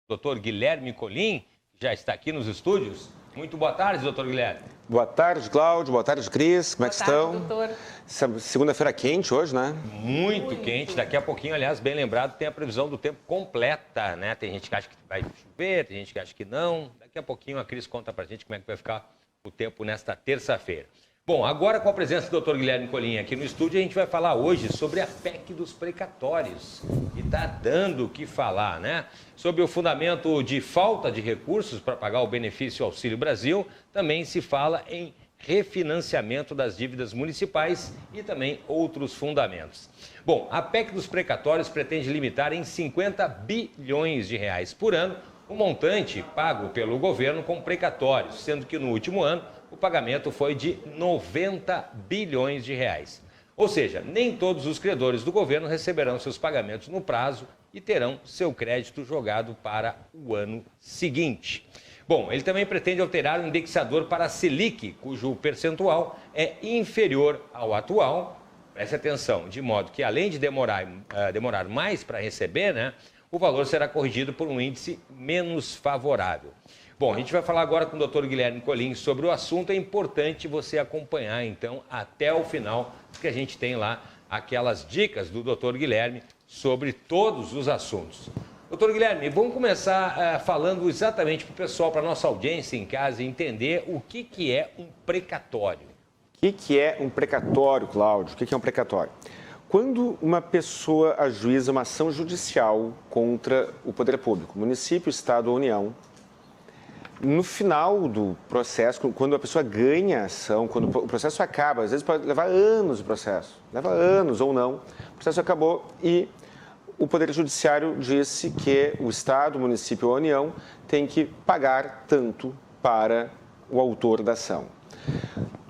Doutor Guilherme Colim, já está aqui nos estúdios. Muito boa tarde, doutor Guilherme. Boa tarde, Cláudio. Boa tarde, Cris. Como é que estão? Boa tarde, doutor. Segunda-feira quente hoje, né? Muito quente. Daqui a pouquinho, aliás, bem lembrado, tem a previsão do tempo completa, né? Tem gente que acha que vai chover, tem gente que acha que não. Daqui a pouquinho a Cris conta pra gente como é que vai ficar o tempo nesta terça-feira. Bom, agora com a presença do doutor Guilherme Colim aqui no estúdio, a gente vai falar hoje sobre a PEC dos precatórios. E está dando o que falar, né? Sobre o fundamento de falta de recursos para pagar o benefício Auxílio Brasil, também se fala em refinanciamento das dívidas municipais e também outros fundamentos. Bom, a PEC dos precatórios pretende limitar em 50 bilhões de reais por ano o montante pago pelo governo com precatórios, sendo que no último ano o pagamento foi de 90 bilhões de reais. Ou seja, nem todos os credores do governo receberão seus pagamentos no prazo e terão seu crédito jogado para o ano seguinte. Bom, ele também pretende alterar o indexador para a Selic, cujo percentual é inferior ao atual. Preste atenção, de modo que além de demorar mais para receber, né, o valor será corrigido por um índice menos favorável. Bom, a gente vai falar agora com o doutor Guilherme Colim sobre o assunto. É importante você acompanhar, então, até o final, porque a gente tem lá aquelas dicas do doutor Guilherme sobre todos os assuntos. Doutor Guilherme, vamos começar falando exatamente para o pessoal, para a nossa audiência em casa, entender o que é um precatório. O que é um precatório, Cláudio? O que é um precatório? Quando uma pessoa ajuiza uma ação judicial contra o poder público, município, estado ou União, no final do processo, quando a pessoa ganha a ação, quando o processo acaba, às vezes pode levar anos o processo, leva anos ou não, o processo acabou e o Poder Judiciário disse que o Estado, o município ou a União tem que pagar tanto para o autor da ação.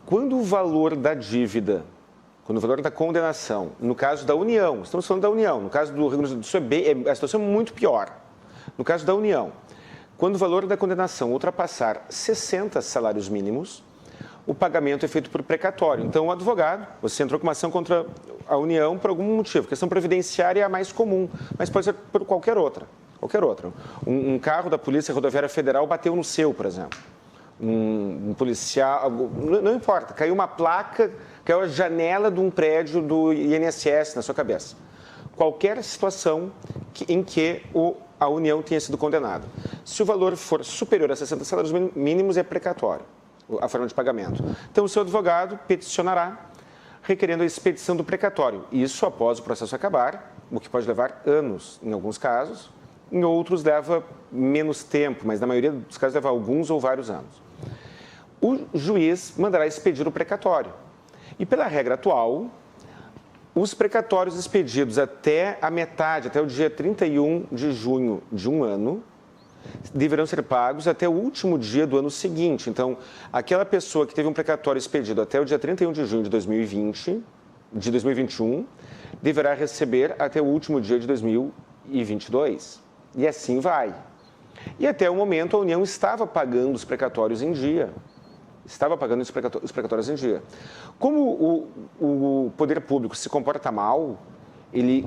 Quando o valor da dívida, quando o valor da condenação, no caso da União, estamos falando da União, no caso do Rio Grande do Sul a situação é muito pior. No caso da União, quando o valor da condenação ultrapassar 60 salários mínimos, o pagamento é feito por precatório. Então, o advogado, você entrou com uma ação contra a União por algum motivo. A questão previdenciária é a mais comum, mas pode ser por qualquer outra. Um carro da Polícia Rodoviária Federal bateu no seu, por exemplo. Um policial, não importa, caiu uma placa, caiu a janela de um prédio do INSS na sua cabeça. Qualquer situação em que a União tenha sido condenada. Se o valor for superior a 60 salários mínimos, é precatório a forma de pagamento. Então, o seu advogado peticionará requerendo a expedição do precatório. Isso após o processo acabar, o que pode levar anos em alguns casos, em outros leva menos tempo, mas na maioria dos casos leva alguns ou vários anos. O juiz mandará expedir o precatório. E pela regra atual, os precatórios expedidos até a metade, até o dia 31 de junho de um ano, deverão ser pagos até o último dia do ano seguinte. Então, aquela pessoa que teve um precatório expedido até o dia 31 de junho de 2021, deverá receber até o último dia de 2022. E assim vai. E até o momento a União estava pagando os precatórios em dia. Os precatórios em dia. Como o poder público se comporta mal, ele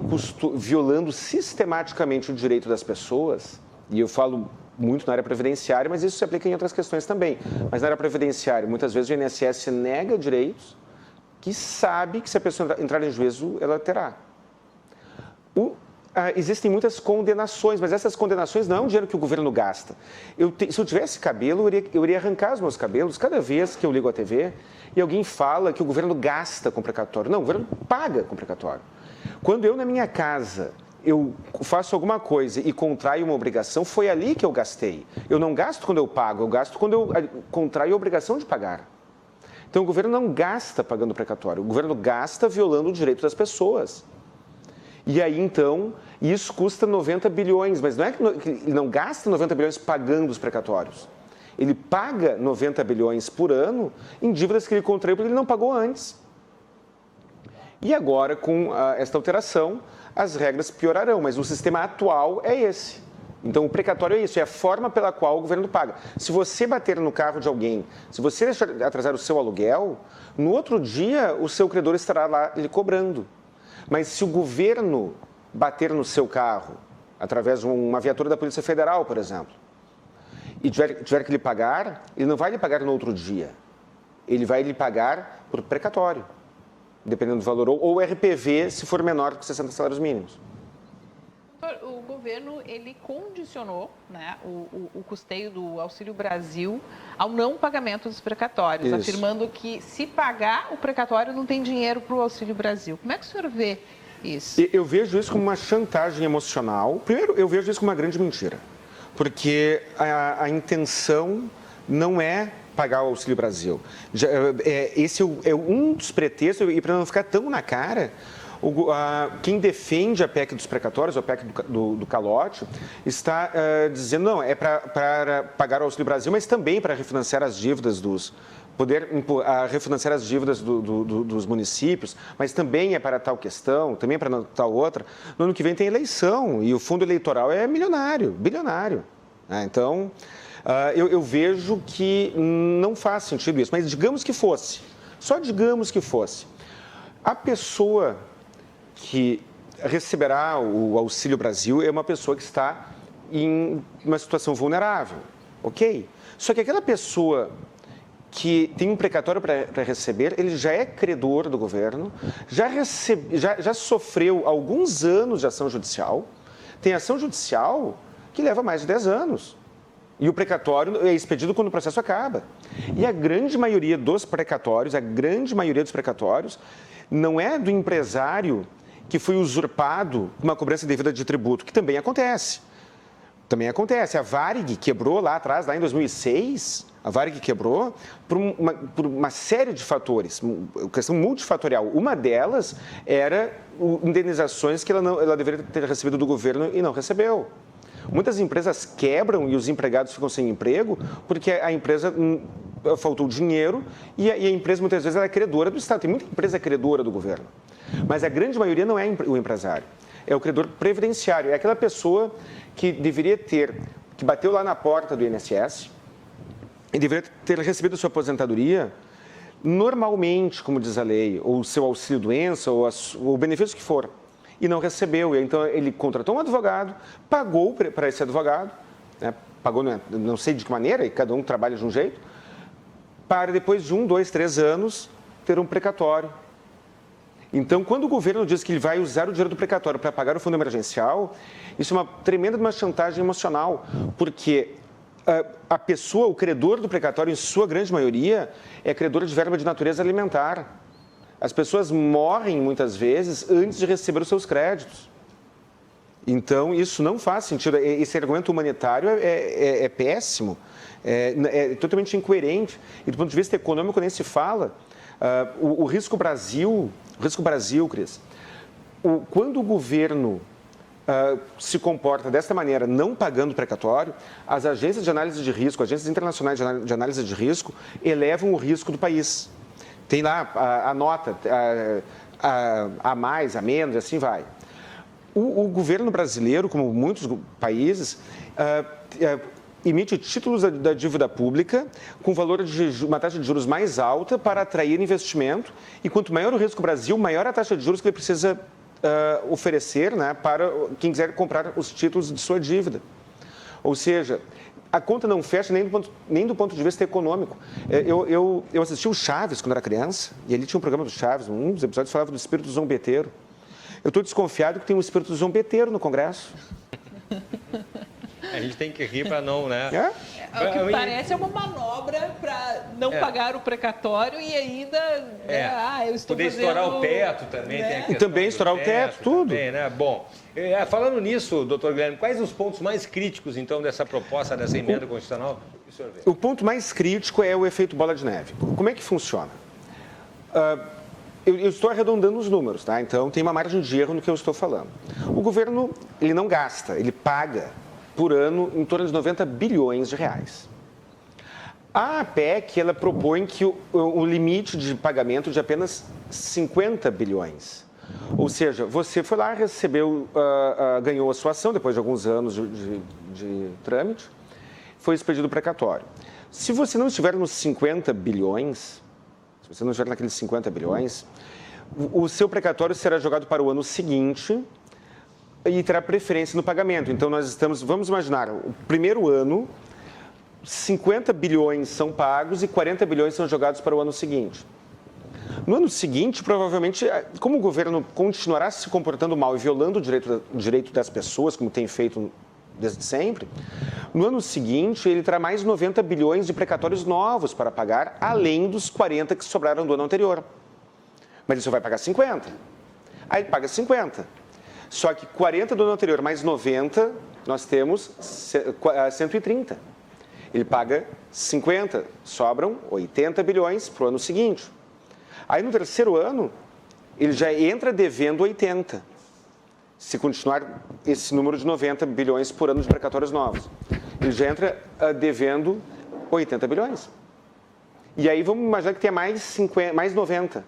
violando sistematicamente o direito das pessoas, e eu falo muito na área previdenciária, mas isso se aplica em outras questões também. Mas na área previdenciária, muitas vezes o INSS nega direitos que sabe que se a pessoa entrar em juízo, ela terá. Existem muitas condenações, mas essas condenações não é um dinheiro que o governo gasta. Se eu tivesse cabelo, eu iria arrancar os meus cabelos cada vez que eu ligo a TV e alguém fala que o governo gasta com precatório. Não, o governo paga com precatório. Quando eu, na minha casa, eu faço alguma coisa e contraio uma obrigação, foi ali que eu gastei. Eu não gasto quando eu pago, eu gasto quando eu contraio a obrigação de pagar. Então, o governo não gasta pagando precatório, o governo gasta violando o direito das pessoas. E aí, então, isso custa 90 bilhões, mas não é que ele não gasta 90 bilhões pagando os precatórios. Ele paga 90 bilhões por ano em dívidas que ele contraiu porque ele não pagou antes. E agora, com esta alteração, as regras piorarão, mas o sistema atual é esse. Então, o precatório é isso, é a forma pela qual o governo paga. Se você bater no carro de alguém, se você deixar atrasar o seu aluguel, no outro dia o seu credor estará lá lhe cobrando. Mas se o governo bater no seu carro através de uma viatura da Polícia Federal, por exemplo, e tiver que lhe pagar, ele não vai lhe pagar no outro dia. Ele vai lhe pagar por precatório, dependendo do valor, ou RPV, se for menor do que 60 salários mínimos. O governo, ele condicionou, né, o custeio do Auxílio Brasil ao não pagamento dos precatórios, Isso. afirmando que se pagar o precatório não tem dinheiro para o Auxílio Brasil. Como é que o senhor vê isso? Eu vejo isso como uma chantagem emocional. Primeiro, eu vejo isso como uma grande mentira, porque a intenção não é pagar o Auxílio Brasil. Esse é um dos pretextos, e para não ficar tão na cara, quem defende a PEC dos precatórios, a PEC do calote, está dizendo, não, é para pagar o Auxílio Brasil, mas também para refinanciar as dívidas refinanciar as dívidas dos municípios, mas também é para tal questão, também é para tal outra. No ano que vem tem eleição e o fundo eleitoral é milionário, bilionário. Então, eu vejo que não faz sentido isso, mas digamos que fosse, só digamos que fosse. A pessoa que receberá o Auxílio Brasil é uma pessoa que está em uma situação vulnerável, ok? Só que aquela pessoa que tem um precatório para receber, ele já é credor do governo, já sofreu alguns anos de ação judicial, tem ação judicial que leva mais de 10 anos. E o precatório é expedido quando o processo acaba. E a grande maioria dos precatórios, não é do empresário que foi usurpado com uma cobrança indevida de tributo, que também acontece. A Varig quebrou lá atrás, lá em 2006, a Varig quebrou por uma série de fatores, questão multifatorial. Uma delas era indenizações que ela deveria ter recebido do governo e não recebeu. Muitas empresas quebram e os empregados ficam sem emprego porque a empresa faltou dinheiro e a empresa muitas vezes ela é credora do Estado. Tem muita empresa credora do governo, mas a grande maioria não é o empresário, é o credor previdenciário, é aquela pessoa que deveria que bateu lá na porta do INSS e deveria ter recebido a sua aposentadoria normalmente, como diz a lei, ou o seu auxílio-doença, ou o benefício que for, e não recebeu. E então ele contratou um advogado, pagou para esse advogado, né, pagou, não sei de que maneira, e cada um trabalha de um jeito, para depois de 1, 2, 3 anos ter um precatório. Então, quando o governo diz que ele vai usar o dinheiro do precatório para pagar o fundo emergencial, isso é uma tremenda chantagem emocional, porque a pessoa, o credor do precatório, em sua grande maioria, é credor de verba de natureza alimentar. As pessoas morrem, muitas vezes, antes de receber os seus créditos. Então, isso não faz sentido. Esse argumento humanitário é péssimo, é totalmente incoerente. E, do ponto de vista econômico, nem se fala. O risco Brasil, Cris, quando o governo se comporta desta maneira, não pagando precatório, as agências de análise de risco, agências internacionais de análise de risco, elevam o risco do país. Tem lá a nota, a mais, a menos, e assim vai. O governo brasileiro, como muitos países, emite títulos da dívida pública com valor de uma taxa de juros mais alta para atrair investimento. E quanto maior o risco do Brasil, maior a taxa de juros que ele precisa oferecer, né, para quem quiser comprar os títulos de sua dívida. Ou seja, a conta não fecha nem do ponto de vista econômico. Eu assisti o Chaves quando era criança, e ele tinha um programa do Chaves, um dos episódios falava do espírito zombeteiro. Eu estou desconfiado que tem um espírito zombeteiro no Congresso. A gente tem que rir para não, né? O que parece é uma manobra para não pagar o precatório e ainda... eu estou poder fazendo... estourar o teto também. Né? Tem a questão E também estourar o teto, tudo. Também, né? Bom, falando nisso, doutor Guilherme, quais os pontos mais críticos, então, dessa proposta, dessa emenda constitucional que o senhor vê? O ponto mais crítico é o efeito bola de neve. Como é que funciona? Eu estou arredondando os números, tá? Então tem uma margem de erro no que eu estou falando. O governo, ele não gasta, ele paga por ano em torno de 90 bilhões de reais. A PEC, ela propõe que o limite de pagamento de apenas 50 bilhões. Ou seja, você foi lá, recebeu, ganhou a sua ação depois de alguns anos de trâmite, foi expedido o precatório. Se você não estiver nos 50 bilhões, se você não estiver naqueles 50 bilhões, o seu precatório será jogado para o ano seguinte, e terá preferência no pagamento. Então, vamos imaginar, o primeiro ano, 50 bilhões são pagos e 40 bilhões são jogados para o ano seguinte. No ano seguinte, provavelmente, como o governo continuará se comportando mal e violando o direito das pessoas, como tem feito desde sempre, no ano seguinte ele terá mais 90 bilhões de precatórios novos para pagar, além dos 40 que sobraram do ano anterior. Mas ele só vai pagar 50. Aí ele paga 50. Só que 40 do ano anterior mais 90, nós temos 130. Ele paga 50, sobram 80 bilhões para o ano seguinte. Aí no terceiro ano, ele já entra devendo 80. Se continuar esse número de 90 bilhões por ano de precatórios novos. Ele já entra devendo 80 bilhões. E aí vamos imaginar que tenha mais 90.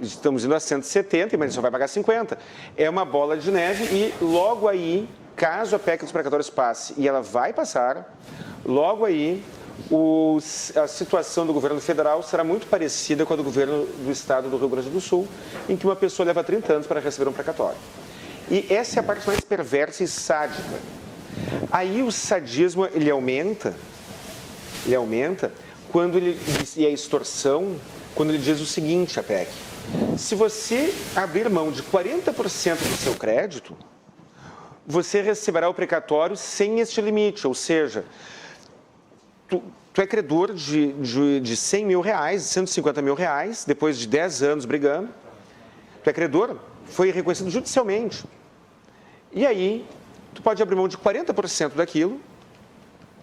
Estamos indo a 170, mas ele só vai pagar 50. É uma bola de neve e logo aí, caso a PEC dos precatórios passe, e ela vai passar, logo aí a situação do governo federal será muito parecida com a do governo do estado do Rio Grande do Sul, em que uma pessoa leva 30 anos para receber um precatório. E essa é a parte mais perversa e sádica. Aí o sadismo, ele aumenta quando e a extorsão, quando ele diz o seguinte, a PEC: se você abrir mão de 40% do seu crédito, você receberá o precatório sem este limite, ou seja, tu é credor de 100 mil reais, 150 mil reais, depois de 10 anos brigando, tu é credor, foi reconhecido judicialmente. E aí, tu pode abrir mão de 40% daquilo,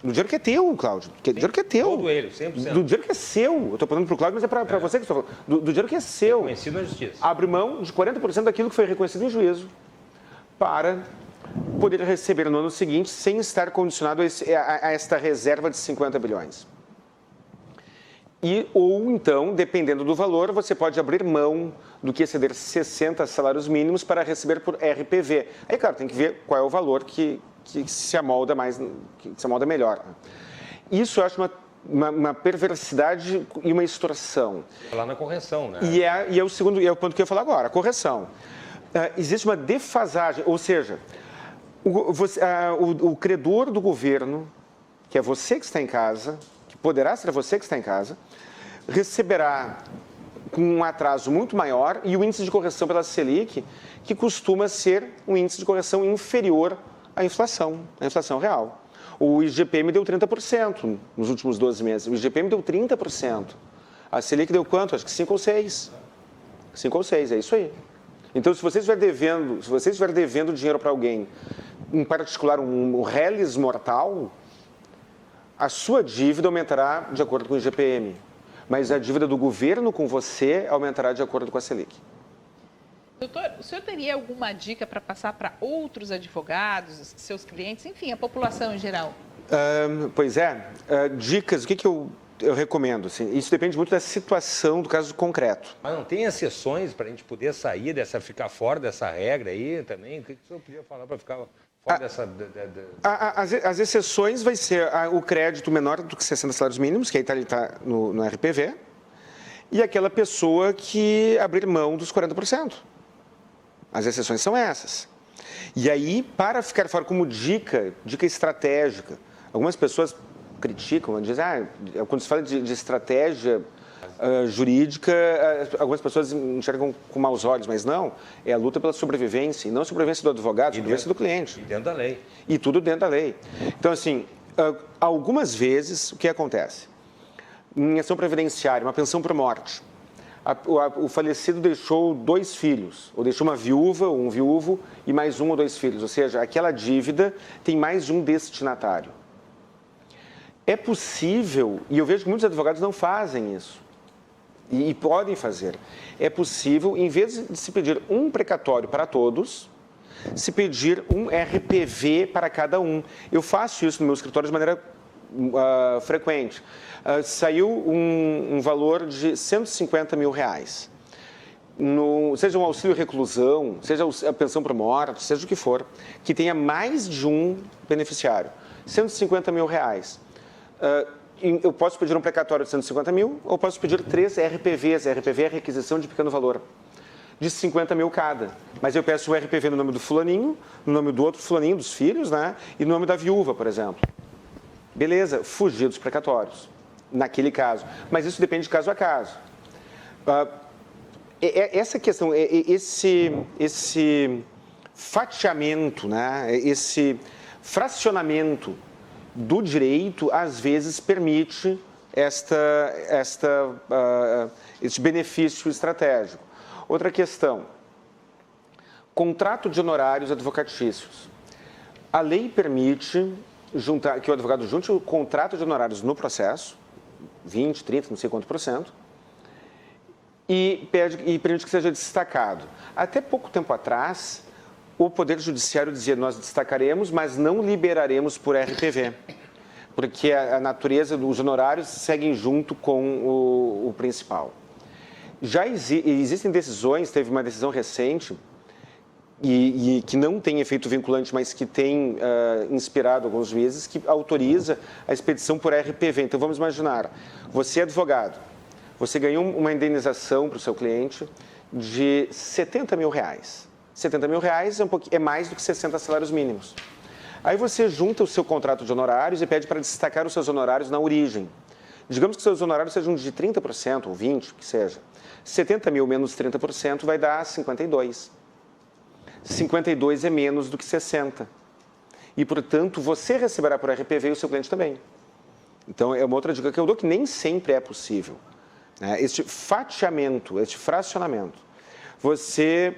do dinheiro que é teu, Cláudio, do dinheiro que é teu. Todo ele, 100%. Do dinheiro que é seu. Eu estou falando para o Cláudio, mas é para você que estou falando. Do dinheiro que é seu. Reconhecido na justiça. Abre mão de 40% daquilo que foi reconhecido em juízo para poder receber no ano seguinte sem estar condicionado a esta reserva de 50 bilhões. Ou então, dependendo do valor, você pode abrir mão do que exceder 60 salários mínimos para receber por RPV. Aí, claro, tem que ver qual é o valor que se amolda melhor. Isso eu acho uma perversidade e uma extorsão. Lá na correção, né? E é o ponto que eu ia falar agora, a correção. Existe uma defasagem, ou seja, o credor do governo, que é você que está em casa, que poderá ser você que está em casa, receberá com um atraso muito maior e o índice de correção pela Selic, que costuma ser um índice de correção inferior à inflação real. O IGPM deu 30% nos últimos 12 meses, o IGPM deu 30%. A Selic deu quanto? Acho que 5 ou 6. 5 ou 6, é isso aí. Então, se você estiver devendo dinheiro para alguém, em particular um reles mortal, a sua dívida aumentará de acordo com o IGPM, mas a dívida do governo com você aumentará de acordo com a Selic. Doutor, o senhor teria alguma dica para passar para outros advogados, seus clientes, enfim, a população em geral? Pois é, dicas, o que eu recomendo? Assim, isso depende muito da situação do caso concreto. Mas não tem exceções para a gente poder sair ficar fora dessa regra aí também? O que o senhor podia falar para ficar fora dessa... As exceções vai ser o crédito menor do que 60 salários mínimos, que aí está no RPV, e aquela pessoa que abrir mão dos 40%. As exceções são essas. E aí, para ficar fora como dica estratégica, algumas pessoas criticam, dizem, quando se fala de estratégia jurídica, algumas pessoas enxergam com maus olhos, mas não, é a luta pela sobrevivência, e não a sobrevivência do advogado, a sobrevivência do cliente. E dentro da lei. E tudo dentro da lei. Então, assim, algumas vezes, o que acontece? Em ação previdenciária, uma pensão por morte, o falecido deixou 2 filhos, ou deixou uma viúva ou um viúvo e mais 1 ou 2 filhos, ou seja, aquela dívida tem mais de um destinatário. É possível, e eu vejo que muitos advogados não fazem isso, e podem fazer, é possível, em vez de se pedir um precatório para todos, se pedir um RPV para cada um. Eu faço isso no meu escritório de maneira frequente. Saiu um valor de 150 mil reais. Seja um auxílio reclusão, seja a pensão por morte, seja o que for, que tenha mais de um beneficiário. 150 mil reais. Eu posso pedir um precatório de 150 mil ou posso pedir 3 RPVs. RPV é requisição de pequeno valor. de 50 mil cada. Mas eu peço o RPV no nome do fulaninho, no nome do outro fulaninho, dos filhos, né? E no nome da viúva, por exemplo. Beleza, fugir dos precatórios, naquele caso. Mas isso depende de caso a caso. Essa questão, esse fatiamento, né? Esse fracionamento do direito, às vezes, permite esse benefício estratégico. Outra questão, contrato de honorários advocatícios. A lei permite que o advogado junte o contrato de honorários no processo, 20, 30, não sei quanto por cento, e permite que seja destacado. Até pouco tempo atrás, o Poder Judiciário dizia, nós destacaremos, mas não liberaremos por RPV, porque a natureza dos honorários seguem junto com o principal. Já existem decisões, teve uma decisão recente, e que não tem efeito vinculante, mas que tem inspirado alguns juízes, que autoriza a expedição por RPV. Então, vamos imaginar, você é advogado, você ganhou uma indenização para o seu cliente de R$70 mil. R$70 mil é mais do que 60 salários mínimos. Aí você junta o seu contrato de honorários e pede para destacar os seus honorários na origem. Digamos que seus honorários sejam de 30% ou 20%, que seja. 70 mil menos 30% vai dar 52. 52 é menos do que 60. E, portanto, você receberá por RPV e o seu cliente também. Então, é uma outra dica que eu dou, que nem sempre é possível. Este fatiamento, este fracionamento. Você,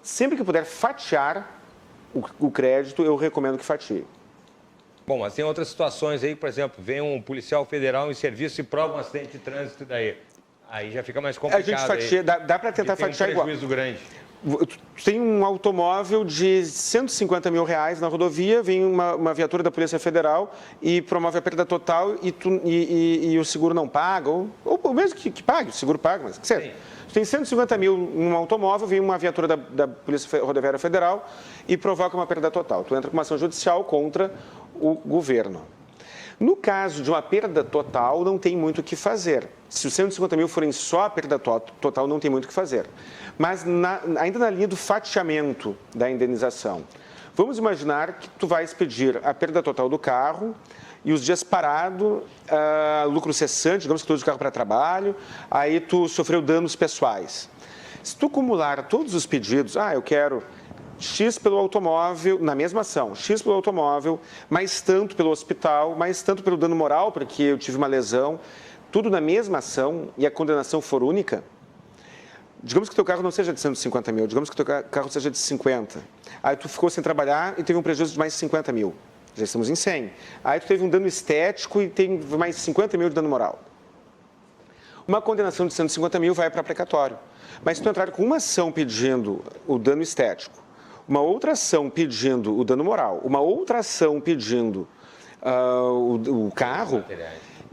sempre que puder fatiar o crédito, eu recomendo que fatie. Bom, mas tem outras situações aí, por exemplo, vem um policial federal em serviço e prova um acidente de trânsito daí. Aí já fica mais complicado. A gente fatia, dá para tentar fatiar igual. Tem um prejuízo grande. Tem um automóvel de R$150 mil na rodovia, vem uma viatura da Polícia Federal e promove a perda total e o seguro não paga, ou mesmo que pague, o seguro paga, mas que seja. Tem 150 mil num automóvel, vem uma viatura da Polícia Rodoviária Federal e provoca uma perda total. Tu entra com uma ação judicial contra o governo. No caso de uma perda total, não tem muito o que fazer. Se os 150 mil forem só a perda total, não tem muito o que fazer. Mas ainda na linha do fatiamento da indenização, vamos imaginar que tu vais pedir a perda total do carro e os dias parado, lucro cessante, digamos que tu usa o carro para trabalho, aí tu sofreu danos pessoais. Se tu acumular todos os pedidos, eu quero X pelo automóvel, na mesma ação, X pelo automóvel, mais tanto pelo hospital, mais tanto pelo dano moral, porque eu tive uma lesão, tudo na mesma ação e a condenação for única, digamos que o teu carro não seja de 150 mil, digamos que o teu carro seja de 50. Aí tu ficou sem trabalhar e teve um prejuízo de mais 50 mil. Já estamos em 100. Aí tu teve um dano estético e tem mais 50 mil de dano moral. Uma condenação de 150 mil vai para precatório. Mas se tu entrar com uma ação pedindo o dano estético, uma outra ação pedindo o dano moral, uma outra ação pedindo o carro,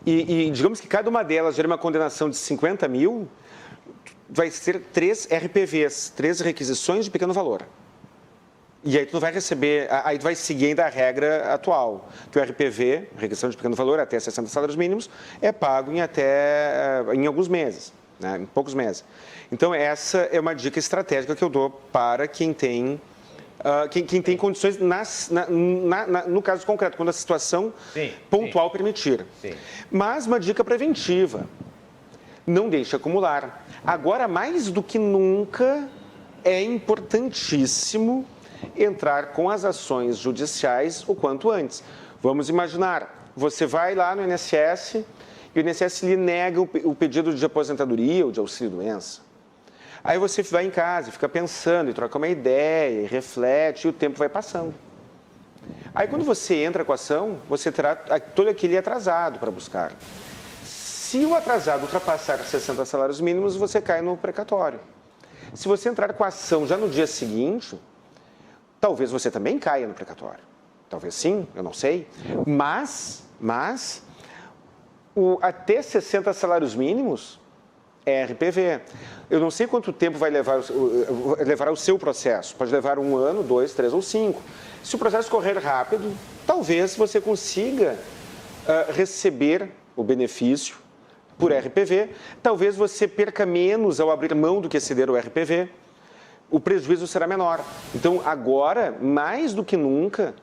e digamos que cada uma delas gera uma condenação de 50 mil, vai ser 3 RPVs, 3 requisições de pequeno valor. E aí tu não vai receber, aí tu vai seguir ainda a regra atual, que o RPV, requisição de pequeno valor, até 60 salários mínimos, é pago em alguns meses, né, em poucos meses. Então, essa é uma dica estratégica que eu dou para quem tem condições, no caso concreto, quando a situação pontual permitir. Sim. Mas uma dica preventiva, não deixe acumular. Agora, mais do que nunca, é importantíssimo entrar com as ações judiciais o quanto antes. Vamos imaginar, você vai lá no INSS e o INSS lhe nega o pedido de aposentadoria ou de auxílio-doença. Aí você vai em casa e fica pensando, e troca uma ideia, e reflete, e o tempo vai passando. Aí quando você entra com a ação, você terá todo aquele atrasado para buscar. Se o atrasado ultrapassar 60 salários mínimos, você cai no precatório. Se você entrar com a ação já no dia seguinte, talvez você também caia no precatório. Talvez sim, eu não sei. Mas até 60 salários mínimos é RPV. Eu não sei quanto tempo vai levar o seu processo. Pode levar 1 ano, 2, 3 ou 5. Se o processo correr rápido, talvez você consiga receber o benefício por RPV, talvez você perca menos ao abrir mão do que ceder o RPV, o prejuízo será menor. Então, agora, mais do que nunca,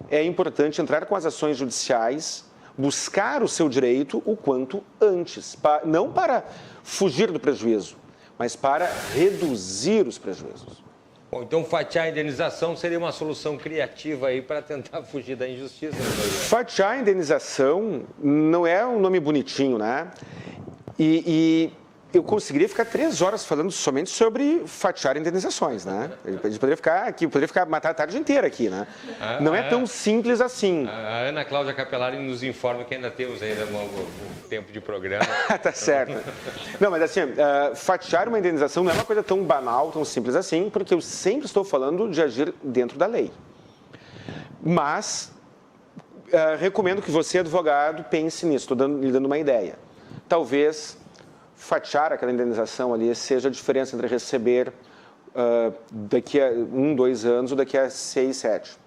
é importante entrar com as ações judiciais, buscar o seu direito o quanto antes, não para fugir do prejuízo, mas para reduzir os prejuízos. Bom, então fatiar a indenização seria uma solução criativa aí para tentar fugir da injustiça. Fatiar a indenização não é um nome bonitinho, né? E eu conseguiria ficar 3 horas falando somente sobre fatiar indenizações, né? A gente poderia matar a tarde inteira aqui, né? Não é tão simples assim. A Ana Cláudia Capelari nos informa que ainda temos um tempo de programa. Tá certo. Não, mas assim, fatiar uma indenização não é uma coisa tão banal, tão simples assim, porque eu sempre estou falando de agir dentro da lei. Mas recomendo que você, advogado, pense nisso, estou lhe dando uma ideia. Talvez fatiar aquela indenização ali seja a diferença entre receber daqui a 1, 2 anos ou daqui a 6, 7.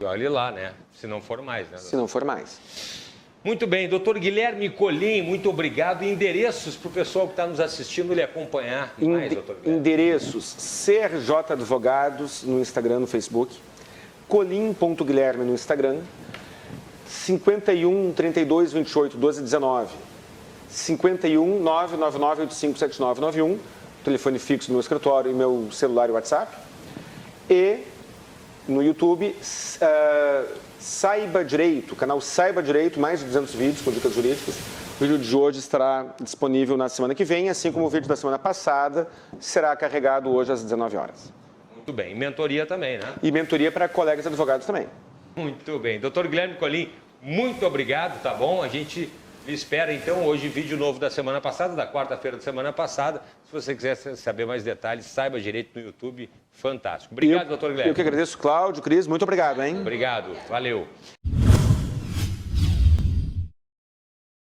E olhe lá, né? Se não for mais, né? Se não for mais. Muito bem, doutor Guilherme Colim, muito obrigado. Endereços para o pessoal que está nos assistindo lhe acompanhar mais, doutor Guilherme. Endereços: CRJ Advogados no Instagram, no Facebook, colim.guilherme no Instagram, 51 32 28 12 19. 51 999 85 7991, telefone fixo do meu escritório e meu celular e WhatsApp. E no YouTube, Saiba Direito, canal Saiba Direito, mais de 200 vídeos com dicas jurídicas. O vídeo de hoje estará disponível na semana que vem, assim como o vídeo da semana passada será carregado hoje às 19 horas. Muito bem, e mentoria também, né? E mentoria para colegas advogados também. Muito bem. Doutor Guilherme Colim, muito obrigado, tá bom? A gente espera, então, hoje vídeo novo da semana passada, da quarta-feira da semana passada. Se você quiser saber mais detalhes, Saiba Direito no YouTube. Fantástico. Obrigado, doutor Guilherme. Eu que agradeço, Cláudio, Cris, muito obrigado, hein? Obrigado, valeu.